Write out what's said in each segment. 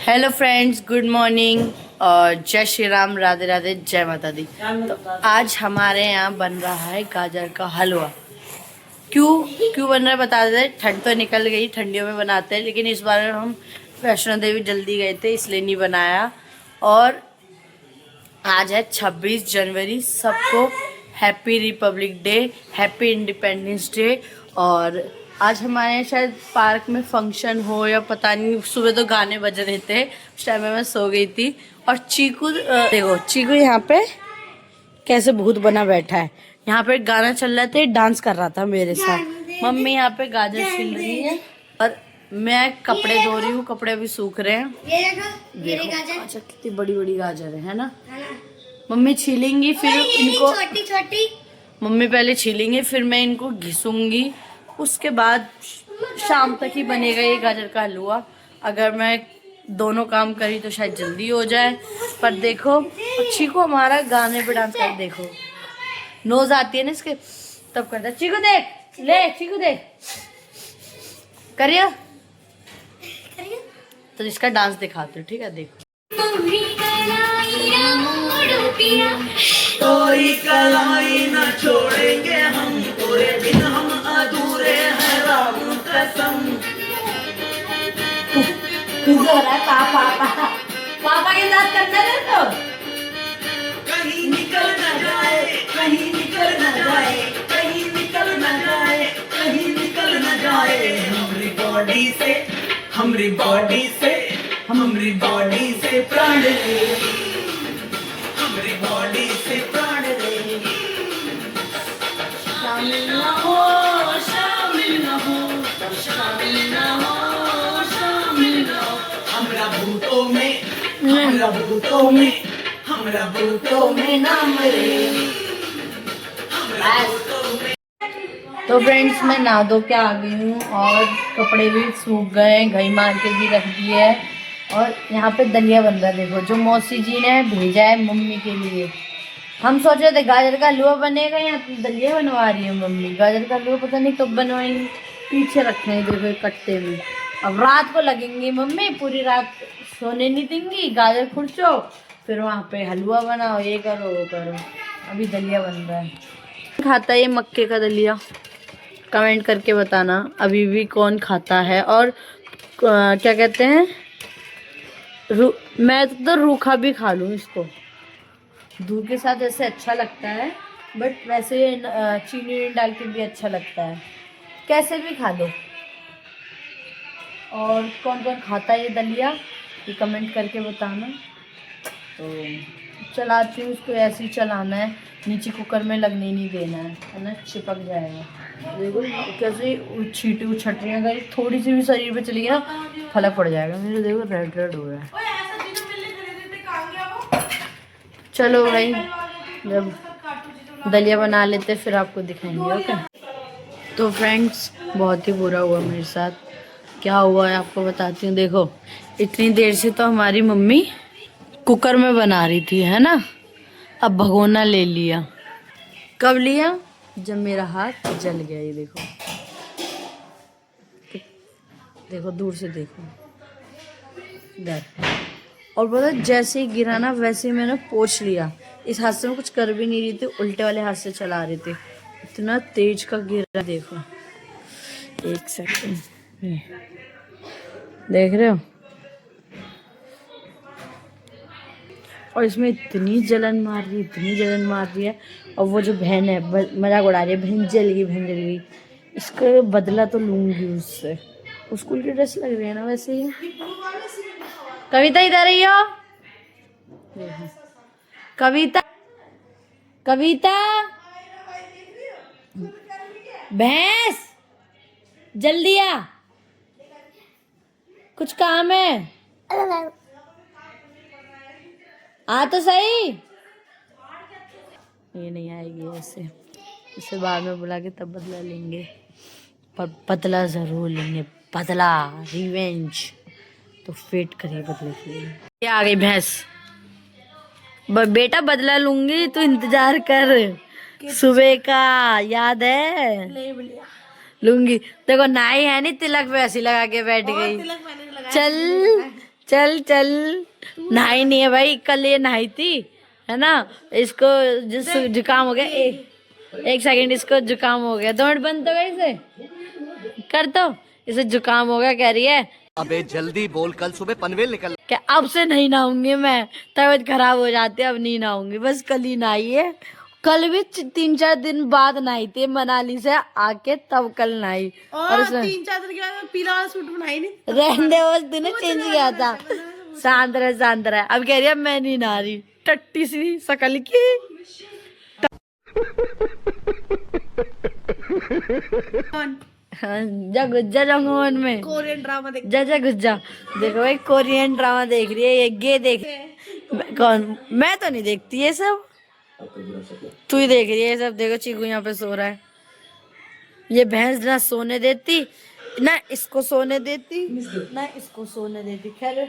Hello friends, good morning और जय श्री राम, राधे राधे, जय माता दी। तो आज हमारे यहाँ बन रहा है गाजर का हलवा। क्यों बन रहा है बता देते। ठंड तो निकल गई, ठंडियों में बनाते हैं, लेकिन इस बार हम वैष्णो देवी जल्दी गए थे इसलिए नहीं बनाया। और आज है 26 जनवरी। सबको happy Republic day, happy independence day. और आज हमारे यहाँ शायद पार्क में फंक्शन हो या पता नहीं। सुबह तो गाने बज रहे थे, उस टाइम में मैं सो गई थी। और चीकू देखो, चीकू यहाँ पे कैसे भूत बना बैठा है। यहाँ पे गाना चल रहा था, डांस कर रहा था मेरे साथ। मम्मी यहाँ पे गाजर छील रही है और मैं कपड़े धो रही हूँ। कपड़े अभी सूख रहे हैं। देखो अच्छा, कितनी बड़ी बड़ी गाजर है ना। मम्मी छीलेंगी, फिर इनको छोटी छोटी मम्मी पहले छीलेंगे, फिर मैं इनको घिसूंगी। उसके बाद शाम तक ही बनेगा ये गाजर का हलवा। अगर मैं दोनों काम करी तो शायद जल्दी हो जाए। पर देखो, चीकू हमारा गाने पे डांस कर, देखो नोज आती है ना इसके, तब करता है। चीकू देख, ले चीकू देख, करिए। तो इसका डांस दिखाते हो, ठीक है। देखो कोई कलाई न छोड़ेंगे हम, पूरे दिन हम अधूरे हैं राम कसम। हो रहा है पापा के साथ करना है तो कहीं निकल न जाए, कहीं निकल न जाए, कहीं निकल न जाए, कहीं निकल न जाए। हमारी बॉडी से, हमारी बॉडी से, हमारी बॉडी से प्राण ले, हमारी बॉडी से प्राण ले। शामिल न हो, शामिल न हो, शामिल न हो, शामिल न हो। हमरा भूतों में, हमरा भूतों में, हमरा भूतों में नाम रे, हमरा भूतों में। तो फ्रेंड्स, मैं नहा धो के आ गई हूँ और कपड़े भी सूख गए, घई मार के भी रख दिए है। और यहाँ पे दलिया बन रहा है। देखो, जो मौसी जी ने भेजा है मम्मी के लिए। हम सोच रहे थे गाजर का हलवा बनेगा, यहाँ तो दलिया बनवा रही है मम्मी। गाजर का हलवा पता नहीं कब बनवाएंगी, पीछे रखे हैं देखो कट्टे में। अब रात को लगेंगी मम्मी, पूरी रात सोने नहीं देंगी। गाजर खुरचो, फिर वहाँ पे हलवा बनाओ, ये करो वो करो। अभी दलिया बन रहा है। खाता है ये मक्के का दलिया? कमेंट करके बताना अभी भी कौन खाता है। और क्या कहते हैं, मैं तो रूखा भी खा लूँ इसको, दूध के साथ ऐसे अच्छा लगता है। बट वैसे चीनी डाल के भी अच्छा लगता है, कैसे भी खा लो। और कौन कौन खाता है ये दलिया, ये कमेंट करके बताना। तो चलाती हूँ इसको, ऐसे ही चलाना है, नीचे कुकर में लगने नहीं देना है ना, चिपक जाएगा। देखो कैसे छींटे उछट रही हैं। अगर थोड़ी सी भी शरीर पे चली गई ना, फलक पड़ जाएगा। मेरे देखो रेड रेड हो रहा है। चलो भाई, जब दलिया बना लेते फिर आपको दिखाएंगे, ओके। तो फ्रेंड्स, बहुत ही बुरा हुआ मेरे साथ। क्या हुआ है आपको बताती हूँ। देखो, इतनी देर से तो हमारी मम्मी कुकर में बना रही थी, है ना। अब भगोना ले लिया। कब लिया? जब मेरा हाथ जल गया। ये देखो, देखो दूर से देखो इधर। और पता, जैसे ही गिरा ना वैसे ही मैंने पोंछ लिया। इस हाथ से मैं कुछ कर भी नहीं रही थी, उल्टे वाले हाथ से चला रही थी। इतना तेज का गिरा, देखो। एक सेकंड, देख रहे हो। और इसमें इतनी जलन मार रही, इतनी जलन मार रही है। और वो जो बहन है मजाक उड़ा रही है, बहन जल गई, बहन जल गई। इसका बदला तो लूंगी उससे। स्कूल की ड्रेस लग रही है ना वैसे ही। कविता इधर आई हो। कविता, कविता, भैंस जल्दी आ, कुछ काम है। आ तो सही। ये नहीं आएगी ऐसे, इसे बाद में बुला के तब बदला लेंगे। पर बदला जरूर लेंगे, बदला, रिवेंज। तो वेट करिए बदले के लिए। ये आ गई भैंस। बेटा बदला लूंगी, तो इंतजार कर। सुबह का याद है? लूंगी। देखो नाई है नहीं, तिलक वैसी लगा के बैठ गई। चल चल चल। नहाई नहीं है भाई, कल ये नहाई थी है ना। इसको जिस जुकाम हो गया, एक सेकंड, इसको जुकाम हो गया। 2 मिनट बंद तो गई इसे कर दो। इसे जुकाम हो गया, कह रही है अबे जल्दी बोल, कल सुबह पनवेल निकल। क्या अब से नहीं नहाऊंगी मैं, तबीयत खराब हो जाती है, अब नहीं नहाऊंगी, बस कल ही नहाई है। कल भी 3-4 दिन बाद नहाई थी मनाली से आके, तब कल नहाई। और 3-4 दिन के बाद पीला वाला सूट बनाई नहीं। रहने उस दिन चेंज किया था। शांत रहे। अब कह रही है मैं नहीं नहा रही, टट्टी सी शकल की। जा गुज्जा जाऊंगा में कोरियन ड्रामा देख। जा गुज्जा। देखो भाई कोरियन ड्रामा देख रही है ये देख। कौन? मैं तो नहीं देखती ये सब, तू ही देख रही है ये सब। देखो चीकू यहाँ पे सो रहा है। ये भैंस ना सोने देती, ना इसको सोने देती, ना इसको सोने देती। खैर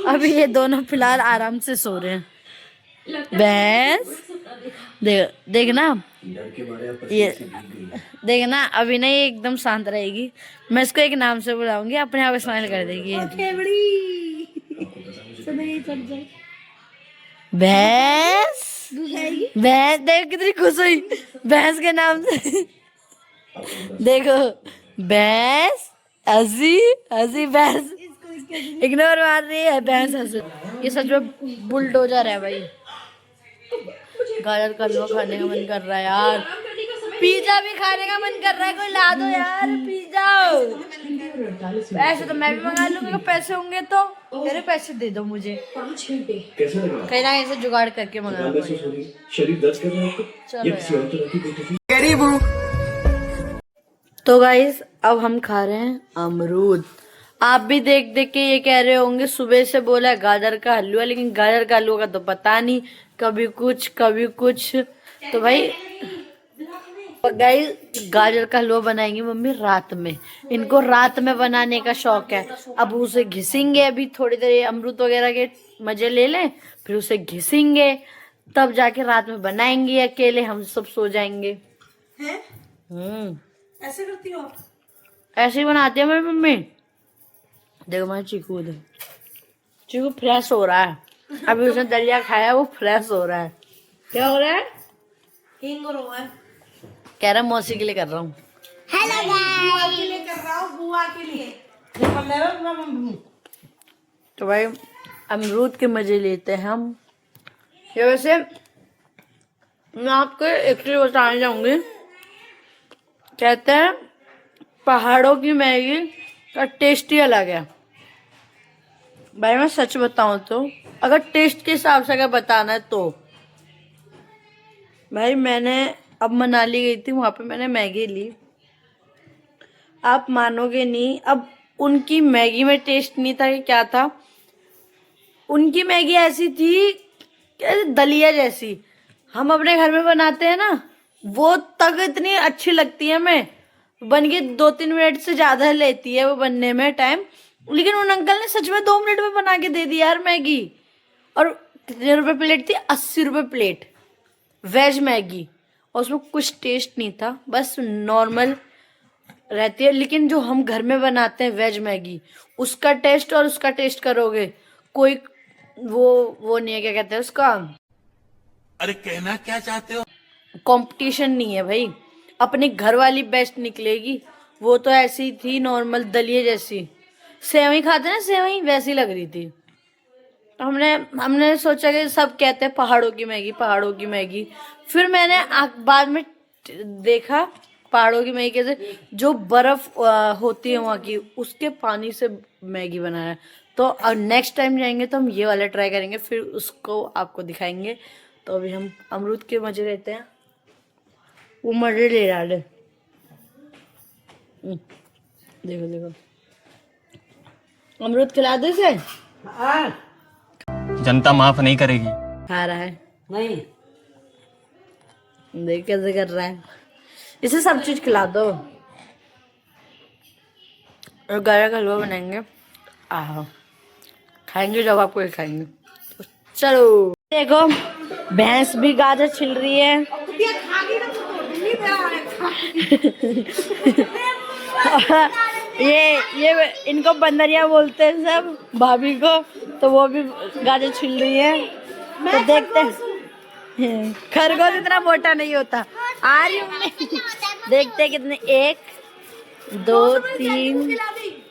अभी ये दोनों फिलहाल आराम से सो रहे हैं। भैंस देखना ये, देखना अभी ना ये एकदम शांत रहेगी। मैं इसको एक नाम से बुलाऊंगी, अपने आप स्माइल कर देगी। भैंस भैंस देख कितनी खुश हुई भैंस के नाम से। देखो भैंस हंसी भैंस इग्नोर मार रही है भैंस हंसी। ये सच में बुलडोजर है भाई। गाजर का हलवा खाने का मन कर रहा है यार, पिज्जा भी खाने का मन कर रहा है, कोई ला दो यार पिज्जा। पैसे तो मैं भी मंगा लूंगी, पैसे होंगे तो। मेरे पैसे दे दो मुझे, कहीं ना ऐसे जुगाड़ करके मंगा। चलो तो गाइस अब हम खा रहे हैं अमरूद। आप भी देख के ये कह रहे होंगे सुबह से बोला गाजर का हलवा, लेकिन गाजर का हलवा का तो पता नहीं, कभी कुछ। तो भाई गाइस गाजर का हलवा बनाएंगी मम्मी रात में। इनको रात में बनाने का शौक है। अब उसे घिसेंगे, अभी थोड़ी देर अमरूद वगैरह के मजे ले लें, फिर उसे घिसेंगे, तब जाके रात में बनाएंगे। अकेले हम सब सो जाएंगे। ऐसे करती हो आप? ऐसे ही बनाती है मेरी मम्मी। देखो मैं चीकू फ्रेश हो रहा है। अभी उसने दलिया खाया, वो फ्रेश हो रहा है। क्या हो रहा है? हिंग रो है। कह रहा मौसी के लिए कर रहा हूँ। हेलो बुआ के लिए कर रहा हूँ, बुआ के लिए। तो भाई अमरूद के मजे लेते हैं हम। ये वैसे मैं आपको एक चीज बताने जाऊंगी। कहते हैं पहाड़ों की मैगी का टेस्ट ही अलग है। भाई मैं सच बताऊं तो, अगर टेस्ट के हिसाब से अगर बताना है तो भाई मैंने अब मनाली गई थी, वहां पे मैंने मैगी ली। आप मानोगे नहीं, अब उनकी मैगी में टेस्ट नहीं था कि क्या था। उनकी मैगी ऐसी थी दलिया जैसी। हम अपने घर में बनाते हैं ना, वो तक इतनी अच्छी लगती है हमें, बन के 2-3 मिनट से ज्यादा लेती है वो बनने में टाइम। लेकिन उन अंकल ने सच में 2 मिनट में बना के दे दी यार मैगी। और कितने रुपए प्लेट थी? 80 रुपए प्लेट वेज मैगी। और उसमें कुछ टेस्ट नहीं था, बस नॉर्मल रहती है। लेकिन जो हम घर में बनाते हैं वेज मैगी, उसका टेस्ट और उसका टेस्ट करोगे, कोई वो नहीं है, क्या कहते हैं उसका, अरे कहना क्या चाहते हो? कंपटीशन नहीं है भाई। अपने घर वाली बेस्ट निकलेगी। वो तो ऐसी थी नॉर्मल दलिया जैसी, सेवई खाते ना सेवई वैसी लग रही थी। हमने सोचा कि सब कहते हैं पहाड़ों की मैगी। फिर मैंने बाद में देखा पहाड़ों की मैगी कैसे, जो बर्फ होती है वहाँ की, उसके पानी से मैगी बनाया है। तो नेक्स्ट टाइम जाएंगे तो हम ये वाला ट्राई करेंगे, फिर उसको आपको दिखाएंगे। तो अभी हम अमरूद के मजे लेते हैं, वो मजे ले रहा है। देखो अमरूद खिला दो इसे। जनता माफ नहीं करेगी। खा रहा है, नहीं देख कैसे कर रहा है। इसे सब चीज खिला दो। और गाजर का हलवा बनाएंगे, खाएंगे जब आपको खाएंगे। तो चलो देखो भैंस भी गाजर छिल रही है। ये इनको बंदरिया बोलते हैं सब, भाभी को। तो वो भी गाजर छिल रही है, तो देखते हैं। खरगोश इतना मोटा नहीं होता। आ रही हूँ मैं। देखते हैं कितने, 1 2 3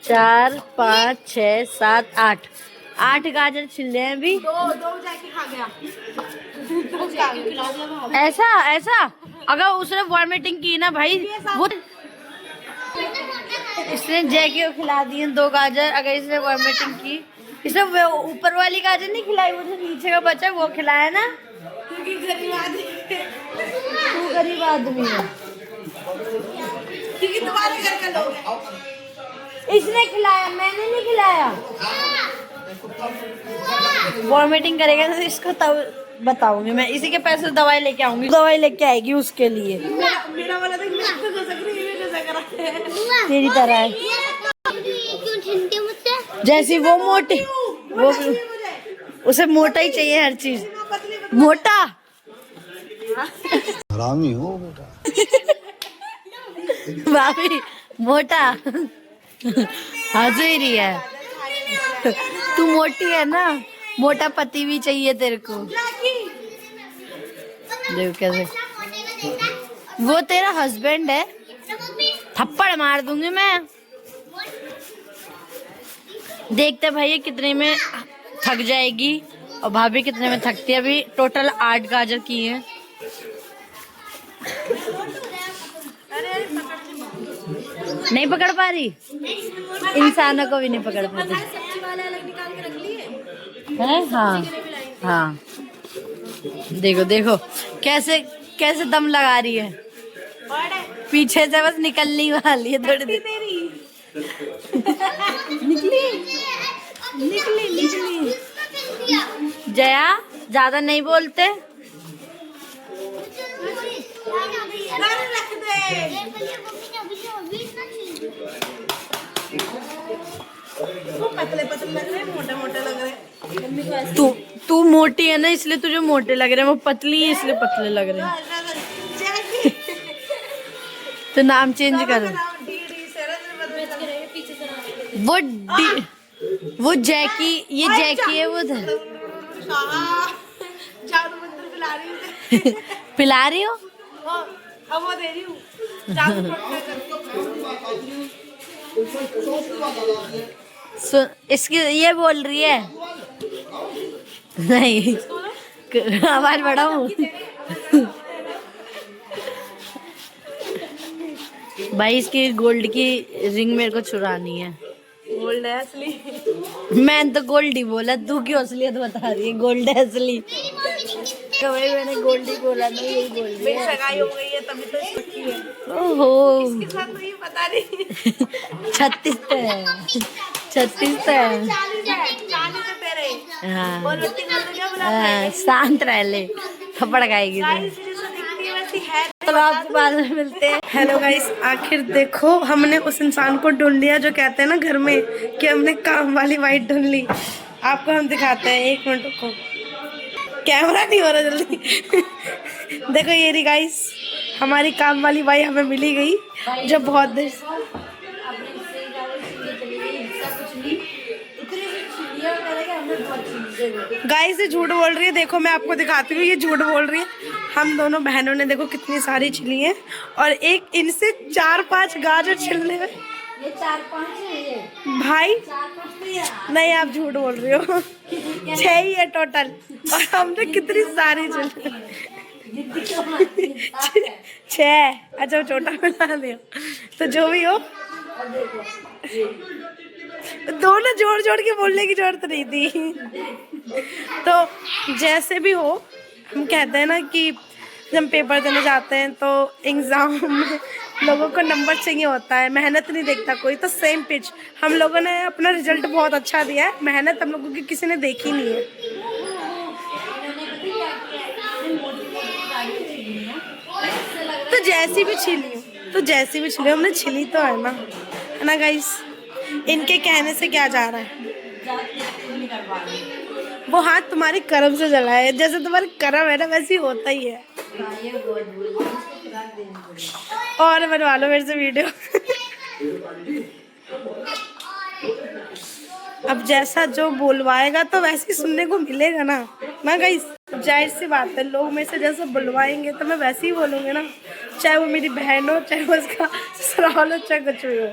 4 5 6 7 8 गाजर छिल रहे हैं अभी। दो जाके खा गया। ऐसा अगर उसने वॉमिटिंग की ना भाई, वो इसने जैकी को खिला दिए 2 गाजर। अगर इसने वॉमिटिंग की, इसने ऊपर वाली गाजर नहीं खिलाई, वो जो नीचे का बचा वो खिलाया ना, क्योंकि गरीब आदमी तू गरीब आदमी है। क्योंकि तुम्हारे घर का लोग है। इसने खिलाया, मैंने नहीं खिलाया। वॉमिटिंग करेगा तो इसको तब बताऊंगी मैं। इसी के पैसे से दवाई लेके आऊंगी, दवाई लेके आएगी उसके लिए। मेरा वाला तो मैं तो कर सकती हूँ, ये कैसा करा है? तेरी तरह है। क्यों छीनते हो मुझसे? जैसी वो मोटी, वो उसे मोटा ही चाहिए हर चीज। मोटा हरामी हो बेटा। भाभी मोटा हंस ही रही है। तू मोटी है ना, मोटा पति भी चाहिए तेरे को। देखो कैसे, वो तेरा हस्बैंड है, थप्पड़ मार दूंगी मैं। देखते भाई ये कितने में थक जाएगी और भाभी कितने में थकती है। अभी टोटल 8 गाजर की है। नहीं पकड़ पा रही, इंसानों को भी नहीं पकड़ पाती है। हाँ देखो देखो कैसे कैसे दम लगा रही है, पीछे से बस निकलनी वाली है थोड़ी देर। निकली जया, ज्यादा नहीं बोलते। पतले पतले लग रहे, मोटे मोटे लग रहे। तू मोटी है ना, इसलिए तुझे मोटे लग रहे हैं। वो पतली है इसलिए पतले लग रहे हैं। तो नाम चेंज कर। वो जैकी, ये जैकी है वो। जादू मंत्र पिला रही हूँ। पिला रही हो? अब वो दे रही हूँ जादू मंत्र। इसकी ये बोल रही है नहीं, आवाज बढ़ाऊं? भाई इसकी गोल्ड की रिंग मेरे को चुरानी है। गोल्ड है असली। मैंने तो गोल्ड ही बोला, तू क्यों असलियत बता रही है? गोल्ड है असली। तो भाई मैंने गोल्ड ही बोला, तो यही बोल रही है। सगाई हो गई है तभी तो इसकी है। ओहो, इसके साथ तो ये पता नहीं। 36 तो है, 36 तो है। 40 पे तेरे। हाँ और बत्ती बोल क्या बुला? शांत रह ले, थप्पड़ खाएगी तो। तो आपके बाद में मिलते हैं। हेलो गाइस, आखिर देखो हमने उस इंसान को ढूंढ लिया जो कहते हैं ना घर में कि हमने काम वाली वाइट ढूंढ ली। आपको हम दिखाते हैं, 1 मिनट रुको, कैमरा नहीं हो रहा जल्दी। देखो ये रही गाइस, हमारी काम वाली बाई हमें मिली गई जो बहुत देर गाइस ये झूठ बोल रही है। देखो मैं आपको दिखाती हूँ, ये झूठ बोल रही है। हम दोनों बहनों ने देखो कितनी सारी छिली हैं और एक इनसे 4-5 गाजर छिलने में। ये 4-5 है ये। भाई 4-5 नहीं, आप झूठ बोल रही हो। 6 ही है टोटल और हमने कितनी सारी छिली। 6। अच्छा छोटा बना दिया, तो जो भी हो दोनों जोड़ जोड़ के बोलने की जरूरत नहीं थी। तो जैसे भी हो, हम कहते हैं ना कि जब हम पेपर देने जाते हैं तो एग्ज़ाम में लोगों को नंबर चाहिए होता है, मेहनत नहीं देखता कोई। तो सेम पिच हम लोगों ने अपना रिजल्ट बहुत अच्छा दिया है, मेहनत हम लोगों की किसी ने देखी नहीं है। तो जैसी भी छिली हमने छिली तो है ना गाइस। इनके कहने से क्या जा रहा है, वो हाथ तुम्हारे कर्म से जला है। जैसे तुम्हारे कर्म है ना वैसे ही होता ही है। और बनवा लो मेरे से वीडियो। अब जैसा जो बोलवाएगा तो वैसे ही सुनने को मिलेगा ना गाइस। जाहिर सी बात है, लोग मेरे से जैसा बुलवाएंगे तो मैं वैसे ही बोलूँगी ना, चाहे वो मेरी बहन हो, चाहे वो उसका ससुराल हो, चाहे कुछ भी हो।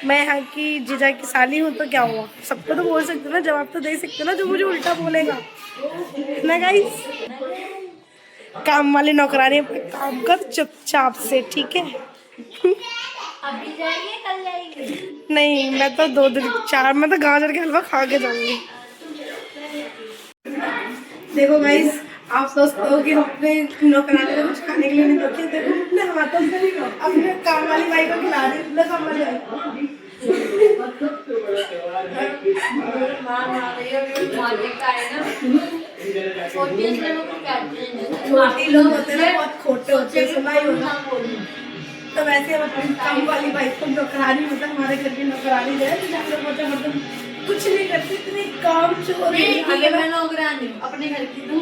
मैं यहाँ की जीजा की साली हूँ तो क्या हुआ, सबको तो बोल सकते हो ना, जवाब तो दे सकते हो ना जो मुझे उल्टा बोलेगा ना गाइस। काम वाली नौकरानी काम कर चुपचाप से, ठीक है। अभी जाएंगे कल जाएंगे? नहीं, मैं तो 2 दिन 4 मैं तो गाजर के हलवा खा के जाऊंगी। देखो गाइस, आप सोचते हो कि अपने नौकरानी को कुछ खाने के लिए नहीं दोगे, देखो अपने हाथों से अपने काम वाली भाई को खिला रही है, काम वाली भाई। छोटी लोग होते हैं बहुत खोटे होते हैं, सुना ही होगा। तो वैसे हम अपनी काम वाली भाई को नौकरानी, मतलब हमारे घर की नौकरानी जो है, मतलब कुछ नहीं करती, इतनी काम चोर है। मैं नौकरानी अपने घर की तू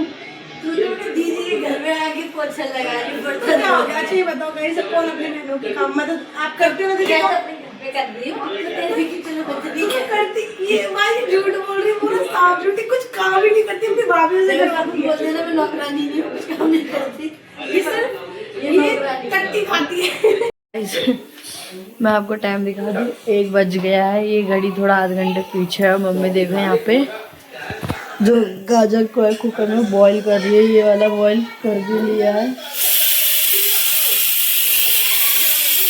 दीदी के घर में आके पोछा लगा रही बर्तन क्या हो गया? अच्छा ये बताओ गाइस, कौन अपनी बहनों की काम मतलब आप करते हो? कैसे अपने घर पे कर रही हूँ तेरे की, चलो बच्चे ये करती, ये भाई झूठ बोल रही है, पूरा साफ झूठी, कुछ काम ही नहीं करती, अपनी भाभी से करवाती है। बोल देना मैं नौकरानी नहीं हूँ, कुछ काम नहीं करती, ये सिर्फ ये टट्टी खाती है। मैं आपको टाइम दिखा दूँ, 1 बज गया है। ये घड़ी थोड़ा आधे घंटे पीछे है। मम्मी देखो यहाँ पे जो गाजर को है कुकर में बॉईल कर रही है, ये वाला बॉईल कर भी लिया है।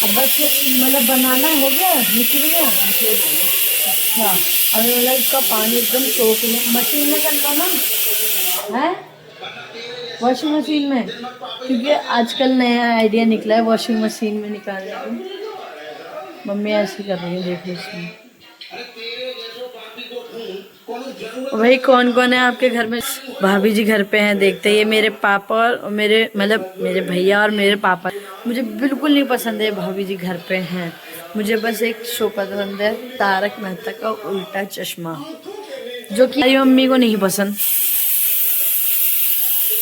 अब बस मतलब बनाना हो गया, निकल गया। अच्छा, अभी मतलब इसका पानी एकदम सोख लिया। मशीन में कर लो ना, है वॉशिंग मशीन में, क्योंकि आजकल नया आइडिया निकला है वॉशिंग मशीन में निकालने का। मम्मी ऐसी कर रही है, देखो इसमें। भाई कौन कौन है आपके घर में? भाभी जी घर पे हैं, देखते हैं। ये मेरे पापा और मेरे मतलब मेरे भैया और मेरे पापा। मुझे बिल्कुल नहीं पसंद है भाभी जी घर पे हैं। मुझे बस एक शो पसंद है, तारक मेहता का उल्टा चश्मा, जो कि मेरी मम्मी को नहीं पसंद।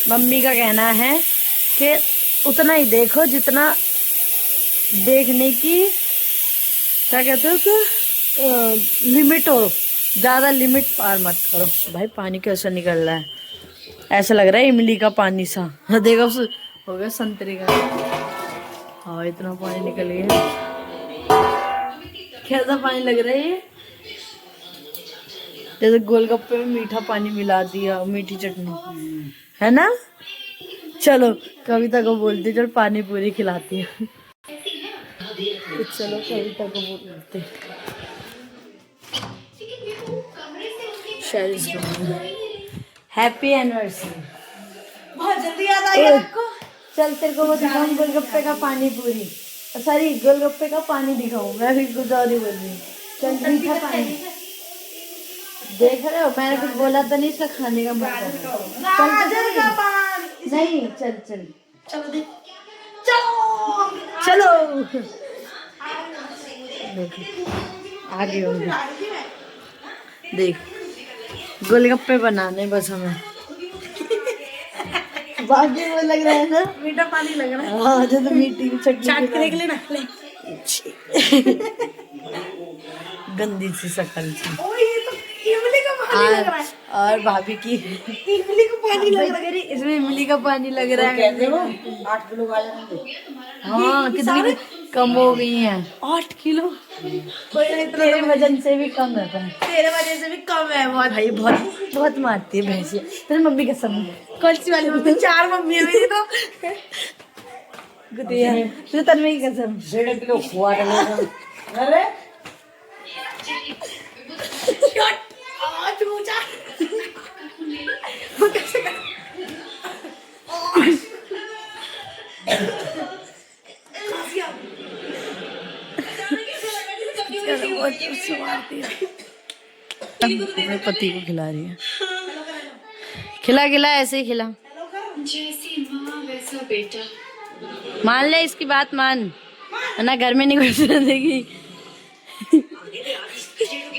मम्मी का कहना है कि उतना ही देखो जितना देखने की, क्या कहते हो कि लिमिट हो, ज़्यादा लिमिट पार मत करो। भाई पानी कैसा निकल रहा है, ऐसा लग रहा है इमली का पानी सा। देखो हो गया संतरे का। हाँ इतना पानी निकल गया, कैसा पानी लग रहा है ये, जैसे गोलगप्पे में मीठा पानी मिला दिया, मीठी चटनी है ना। चलो कविता को बोलती चल पानी पूरी खिलाती है। तो चलो कविता को बोलते हैप्पी एनिवर्सरी। बहुत जल्दी याद आ गया आपको। चल तेरे को वो दिखाऊं गोलगप्पे का पानी पूरी, सॉरी गोलगप्पे का पानी दिखाऊं। मैं भी कुछ और ही बोल रही हूँ। चल मीठा पानी देख रहे हो, मैंने कुछ बोला तो नहीं, इसका खाने का मन कर रहा है। नहीं चल चल चलो देख, चलो चलो देखो आगे होंगे। देख गोलगप्पे बनाने बस हमें, बाकी वो लग रहा है ना मीठा पानी लग रहा है। हाँ जो तो मीठी चटनी चाट के देख लेना, ले। गंदी सी शक्ल थी। ओ ये तो इमली का पानी लग रहा है। और भाभी की इमली का पानी लग रहा है। इसमें इमली का पानी लग रहा है। 8 किलो गाजर। हाँ कितनी कम हो गई हैं, 8 किलो। तेरे वजन से भी कम है पर। तेरे वजह से भी कम है बहुत। भाई बहुत बहुत मारती है भैंसिया। तेरी मम्मी कसम कौन सी वाली मम्मी? 4 मम्मी है मेरी तो। गुतिया तो तन्मय की कसम। 1.5 किलो खुआ डालेगा। अरे अपने पति को खिला रही है। खिला खिला ऐसे ही खिला। जैसी माँ वैसा बेटा। मान ले इसकी बात मान, वरना घर में नहीं घुसने देगी।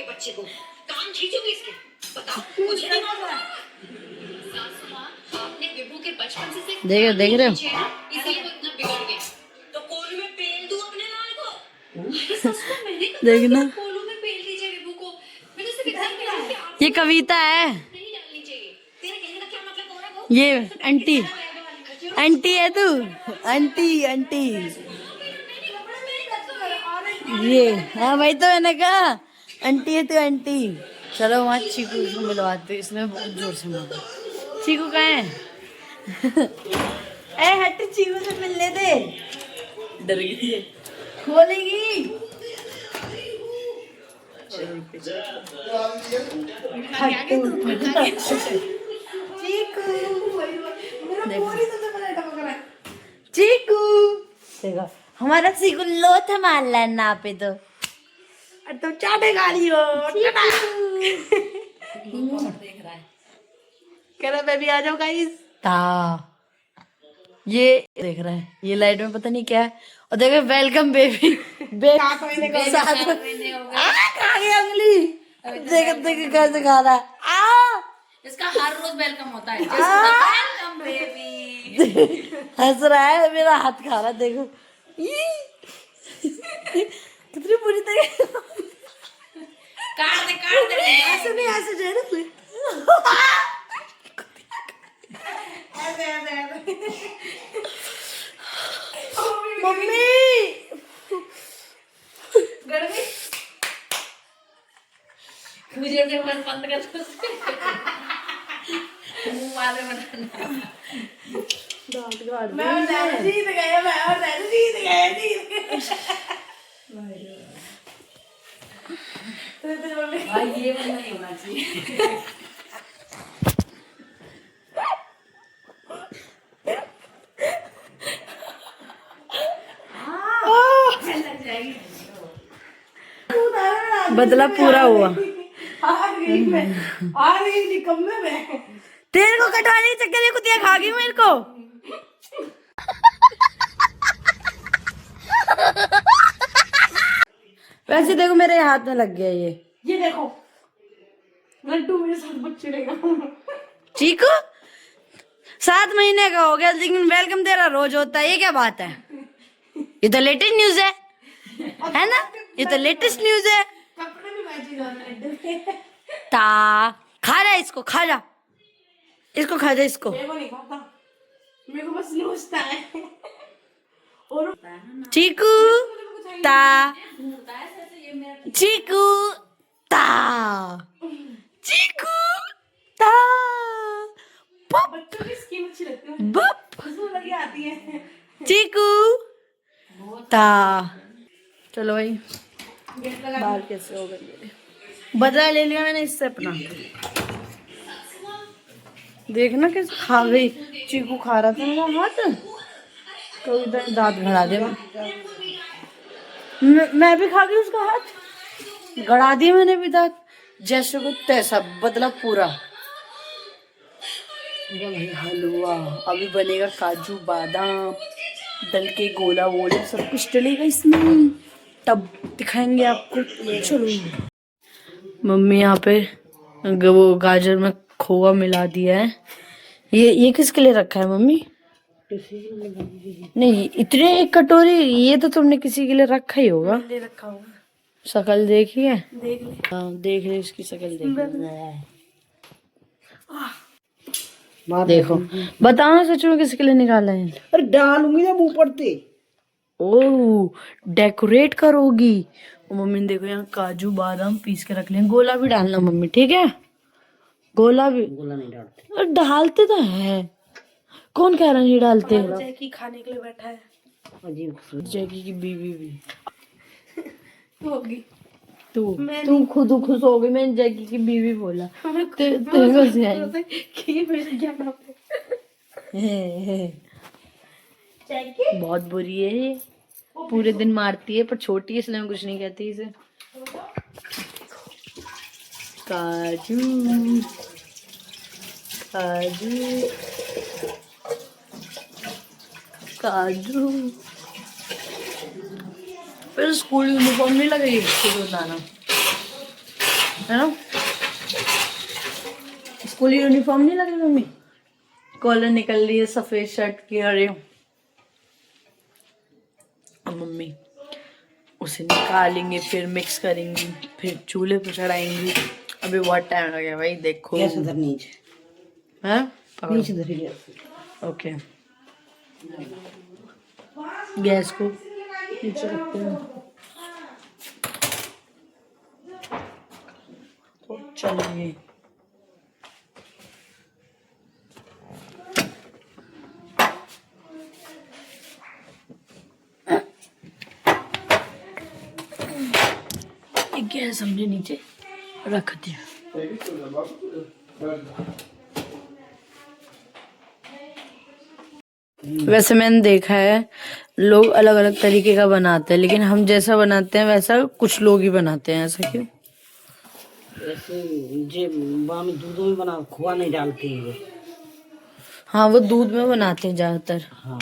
बच्चे को काम खींचोगे इसके, बताओ मुझे नहीं मालूम। सासू माँ, आपने विभू के बचपन से देख रहे हो, इसीलिए वो इतना बिगड़ गया। तो कोलू में पेल दूं अपने लाल को। अरे सासू माँ, मैंने कब देखना कोलू में ये कविता है। नहीं डालनी चाहिए। तेरे कहने का क्या मतलब हो रहा है वो? ये आंटी आंटी है तू, आंटी आंटी। ये हाँ भाई, तो मैंने कहा आंटी है तू, आंटी। चलो वहाँ चीकू को मिलवाते, इसने बहुत जोर से मारा। चीकू कहाँ है? ए हट, चीकू से मिलने दे। डर गई है, खोलेगी। चीकू देखो, हमारा चीकू लोथ मार लेना पे तो तुम चाटे खा रही हो। कह रहा बेबी आ जाओ गाइस। ता ये देख रहा है, ये लाइट में पता नहीं क्या है। और देखो वेलकम बेबी, साथ में खा गया उंगली। देख देख कैसे खा रहा है। इसका हर रोज वेलकम होता है। Welcome baby. हंस रहा है, मेरा हाथ खा रहा है। देखो कितनी बुरी तरह। काट दे ऐसे नहीं, ऐसे जाए ना तू। मम्मी मुझे अपने मन बंद कर दो। मुंह वाले बनाना। मैं और डैडी जीत गए, मैं और डैडी जीत गए, जीत गए। भाई ये वाला नहीं होना चाहिए। बदला पूरा हुआ। हार गई निकम्मे में। तेरे को कटवाने के चक्कर में कुतिया खा गई मेरे को। वैसे देखो मेरे हाथ में लग गया ये देखो लड्डू मेरे साथ बहुत चिढ़ेगा। चीकू 7 महीने का हो गया, लेकिन वेलकम तेरा रोज होता है, ये क्या बात है? ये तो लेटेस्ट न्यूज है ना? ये तो लेटेस्ट न्यूज है। कपड़े भी मैचिंग हो लड्डू के। ता खा जा इसको, खा जा इसको, खा जा इसको। मेरे को नहीं खाता, मेरे को बस नोचता है। और चीकू ता, चीकू ता, चीकू ता, बप बच्चों की स्किन अच्छी लगती है, बप, खुशबू लगी आती है। चीकू ता। चलो भाई, बाल कैसे हो गए? बदला ले लिया मैंने इससे अपना। देखना कैसे खा गई। चीकू खा रहा था मेरा हाथ, तो इधर दांत गड़ा दिया। मैं भी खा गई उसका हाथ, गड़ा दिया मैंने भी दांत। जैसे को तैसा, बदला पूरा। ये भाई हलवा अभी बनेगा, काजू बादाम डल के गोला वोला सब कुछ डलेगा इसमें, तब दिखाएंगे आपको। चलो मम्मी यहाँ पे वो गाजर में खोवा मिला दिया है। ये किसके लिए रखा है मम्मी? नहीं, इतने एक कटोरी, ये तो तुमने किसी के लिए रखा ही होगा। ले रखा हूँ, शकल देखी है? देख ले। हाँ देख ले, इसकी शकल देख ले। देखो बताओ सच में किसके लिए निकाला है? अरे डालूंगी ना मुंह पर ते। ओह डेकोरेट करोगी। और मम्मी ने देखो यहाँ काजू बादाम पीस के रख लिए। गोला भी डालना मम्मी, ठीक है? गोला भी, गोला नहीं डालते। और डालते तो है, कौन कह रहा नहीं डालते? जैकी खाने के लिए बैठा है। अजीब जैकी की बीवी भी होगी। तू खुद खुश हो गई, मैंने जैकी की बीवी बोला। तेरे को से आई। कि मेरे क्या नाम है? जैकी बहुत बुरी है ये, पूरे दिन मारती है, पर छोटी है इसलिए मैं कुछ नहीं कहती इसे। काजू काजू काजू। फिर स्कूल यूनिफॉर्म नहीं लगेगी स्कूल जाना, है ना? स्कूल यूनिफॉर्म नहीं लगी मम्मी? कॉलर निकल रही है सफेद शर्ट की। अरे मम्मी उसे निकालेंगे, फिर मिक्स करेंगी, फिर चूल्हे पर चढ़ाएंगी, अभी बहुत टाइम लगेगा भाई, देखो। गैस उधर नीचे हैं? पकड़ो। नीचे धरी गैस। ओके, गैस को नीचे रखते हैं तो चलिए। गैस हमने नीचे रख दिया। वैसे मैंने देखा है लोग अलग अलग तरीके का बनाते हैं, लेकिन हम जैसा बनाते हैं वैसा कुछ लोग ही बनाते हैं। ऐसा क्यों? ऐसे जे बाम दूध में बना, खोआ नहीं डालते हैं। हाँ, वो दूध में बनाते हैं ज्यादातर। हाँ,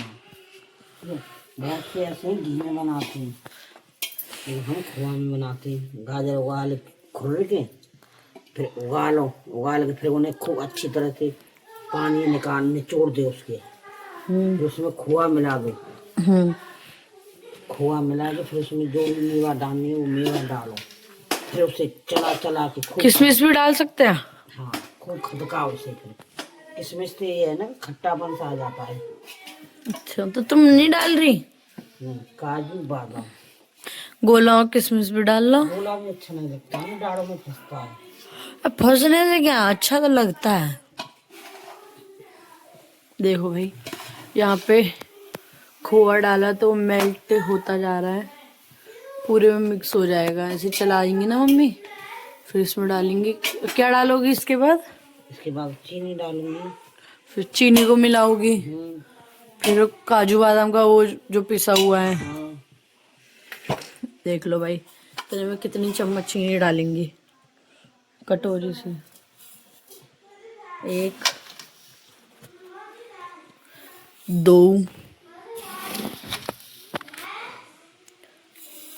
बहुत से ऐसे ही घी में बनाते हैं, लेकिन हम खोआ में बनाते हैं। गाजर उबाल खुर के फिर उबाल के फिर उन्हें खूब अच्छी तरह से पानी निचोड़ दे उसके, फिर उसमें खोआ मिला दो। खोआ मिला के फिर उसमें जो भी मेवा डालनी है वो मेवा डालो, फिर उसे चला के खूब। किशमिश भी डाल सकते हैं? हाँ, खूब खदकाओ उसे। फिर किशमिश से ये है ना, खट्टापन सा आ जाता है। अच्छा, तो तुम नहीं डाल रही? नहीं, काजू बादाम गोला और किशमिश भी डाल लो। गोला भी अच्छा नहीं लगता है, दाढ़ों में फंसता है। अब फंसने से क्या, अच्छा तो लगता है। देखो भाई, यहाँ पे खोआ डाला तो मेल्ट होता जा रहा है, पूरे में मिक्स हो जाएगा। ऐसे चलाएंगी ना मम्मी, फिर इसमें डालेंगे। क्या डालोगी इसके बाद? इसके बाद चीनी डालूंगी, फिर चीनी को मिलाओगी, फिर काजू बादाम का वो जो पिसा हुआ है। हाँ, देख लो भाई, तो में कितनी चम्मच चीनी डालेंगी कटोरी से। 1 2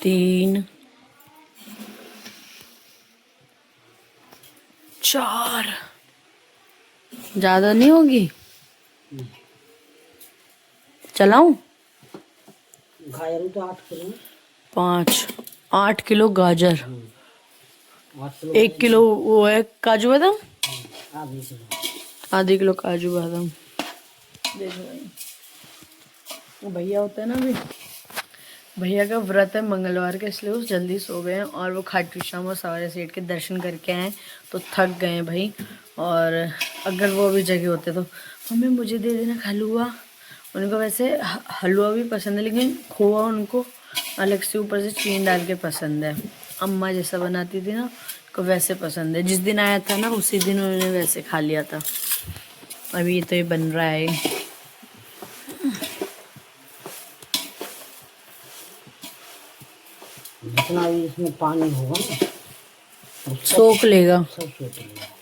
3 4। ज्यादा नहीं होगी? चलाऊं? गाजर तो 8 किलो, 5 8 किलो गाजर, 8 किलो 1 किलो वो है काजू बादाम, आधी किलो। आधी किलो काजू बादाम। देखो भाई, वो भैया होते हैं ना, अभी भैया का व्रत है मंगलवार का, इसलिए वो जल्दी सो गए हैं और वो खाटू श्याम और सवारी सेठ के दर्शन करके आए तो थक गए हैं भाई। और अगर वो भी जगह होते तो मम्मी मुझे दे देना हलवा। उनको वैसे हलवा भी पसंद है, लेकिन खोआ उनको अलग से ऊपर से चीनी डाल के पसंद है। अम्मा जैसा बनाती थी ना, को वैसे पसंद है। जिस दिन आया था ना उसी दिन उन्होंने वैसे खा लिया था। अभी तो ये बन रहा है। जितना भी इसमें पानी होगा ना सोख लेगा। सब सोच लेगा।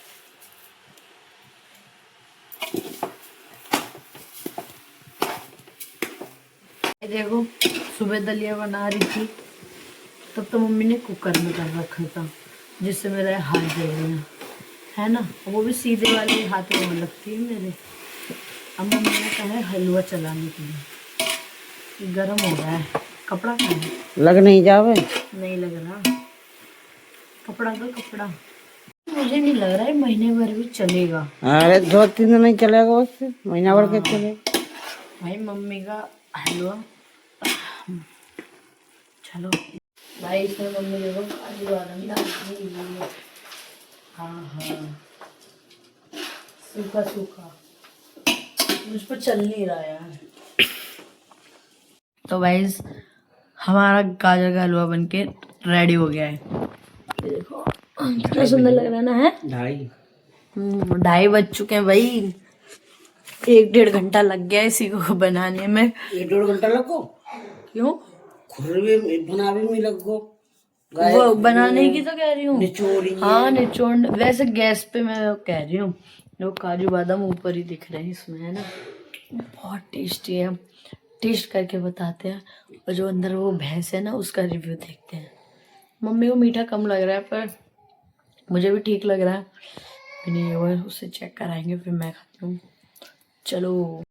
देखो, सुबह दलिया बना रही थी तब तो मम्मी ने कुकर में कर रखा था, जिससे मेरा हाथ जल गया है ना। वो भी सीधे वाले हाथ में लगती है मेरे। अब मम्मी ने कहा है हलवा चलाने के लिए। गर्म हो रहा है। कपड़ा कहाँ है? लग नहीं जावे? नहीं लग रहा। कपड़ा तो कपड़ा मुझे नहीं लग रहा है महीने भर भी चलेगा। अरे 2-3 दिन नहीं चलेगा, उससे महीना भर के चलेगा भाई। मम्मी का हलवा। चलो भाई, इसमें मम्मी देखो काजू बादाम डालती है। हाँ, सूखा सूखा मुझ पर चल नहीं रहा यार। तो भाई हमारा गाजर का हलवा बनके रेडी हो गया है। ये देखो कितना सुंदर लग रहा है ना। है 2:30 बज चुके हैं भाई। 1-1.5 घंटा लग गया इसी को बनाने में। 1-1.5 घंटा लगो? क्यों? खुरवे बनावे में लगो। वो बनाने की तो कह रही हूँ। निचोड़ी। हाँ, निचोड़। वैसे गैस पे मैं कह रही हूँ। वो काजू बादाम ऊपर ही दिख रहे हैं इसमें, है ना। बहुत टेस्टी है। टेस्ट करके बताते हैं। और जो अंदर वो भैंस है ना, उसका रिव्यू देखते हैं। मम्मी को मीठा कम लग रहा है, पर मुझे भी ठीक लग रहा है। नहीं वो उससे चेक कराएंगे, फिर मैं खाती हूँ। चलो।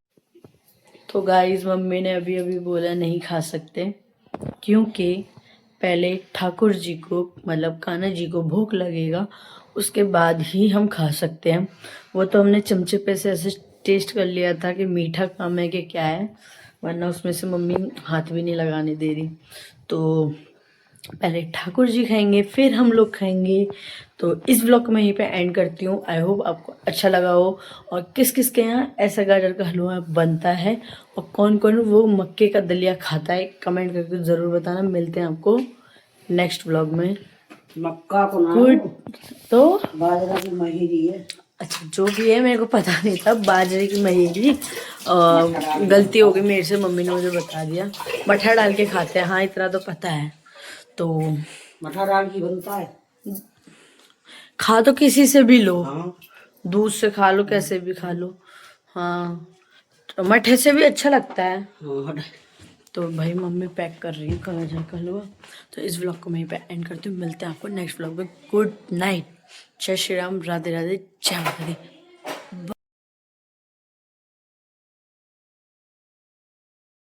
तो गाइस, मम्मी ने अभी अभी बोला नहीं खा सकते, क्योंकि पहले ठाकुर जी को मतलब कान्हा जी को भोग लगेगा, उसके बाद ही हम खा सकते हैं। वो तो हमने चमचे पे से ऐसे टेस्ट कर लिया था कि मीठा कम है कि क्या है, वरना उसमें से मम्मी हाथ भी नहीं लगाने दे रही। तो पहले ठाकुर जी खाएंगे फिर हम लोग खाएंगे। तो इस व्लॉग को मैं यहीं पे एंड करती हूँ। आई होप आपको अच्छा लगा हो, और किस किस के यहाँ ऐसा गाजर का हलवा बनता है और कौन कौन वो मक्के का दलिया खाता है, कमेंट करके ज़रूर बताना। मिलते हैं आपको नेक्स्ट व्लॉग में। मक्का को ना, गुड। तो बाजरा की महीरी है। अच्छा, जो भी है मेरे को पता नहीं था, बाजरे की महीरी। गलती हो गई मेरे से, मम्मी ने मुझे बता दिया। मठा डाल के खाते हैं, हाँ इतना तो पता है। तो मठा दाल की बनता है। खा तो किसी से भी लो, हाँ, दूध से खा लो, कैसे भी खा लो। हाँ, तो मठे से भी अच्छा लगता है। हाँ। तो भाई मम्मी पैक कर रही है गाजर का हलवा। तो इस व्लॉग को मैं पे एंड करती हूँ। मिलते हैं आपको नेक्स्ट व्लॉग में। गुड नाइट, जय श्री राम, राधे राधे, जय माता दी।